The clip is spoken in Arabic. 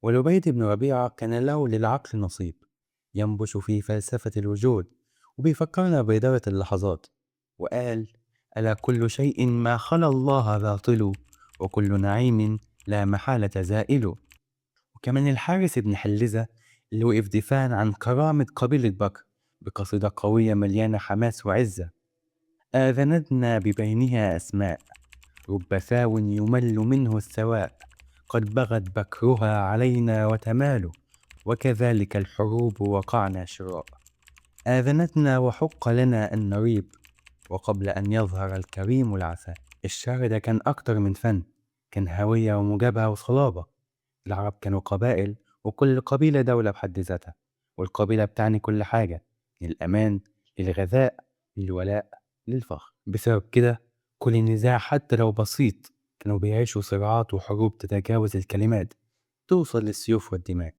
ولبيد بن ربيعة كان له للعقل نصيب ينبش في فلسفة الوجود، وبيفكرنا بإدارة اللحظات. وقال: ألا كل شيء ما خلا الله باطل، وكل نعيم لا محالة زائل. وكمان الحارس بن حلزة اللي وقف دفاعا عن كرامة قبيلة بكر بقصيدة قوية مليانة حماس وعزة: آذنتنا ببينها أسماء، رب ثاو يمل منه السواء، قد بغت بكرها علينا وتمال، وكذلك الحروب وقعنا شراء. آذنتنا وحق لنا أن نريب، وقبل أن يظهر الكريم العفاء. الشعر ده كان أكتر من فن، كان هوية ومجابهة وصلابة. العرب كانوا قبائل، وكل قبيلة دولة بحد ذاتها، والقبيلة بتعني كل حاجة، من الأمان للغذاء للولاء للفخر. بسبب كده كل نزاع حتى لو بسيط كانوا بيعيشوا صراعات وحروب تتجاوز الكلمات، توصل للسيوف والدماء.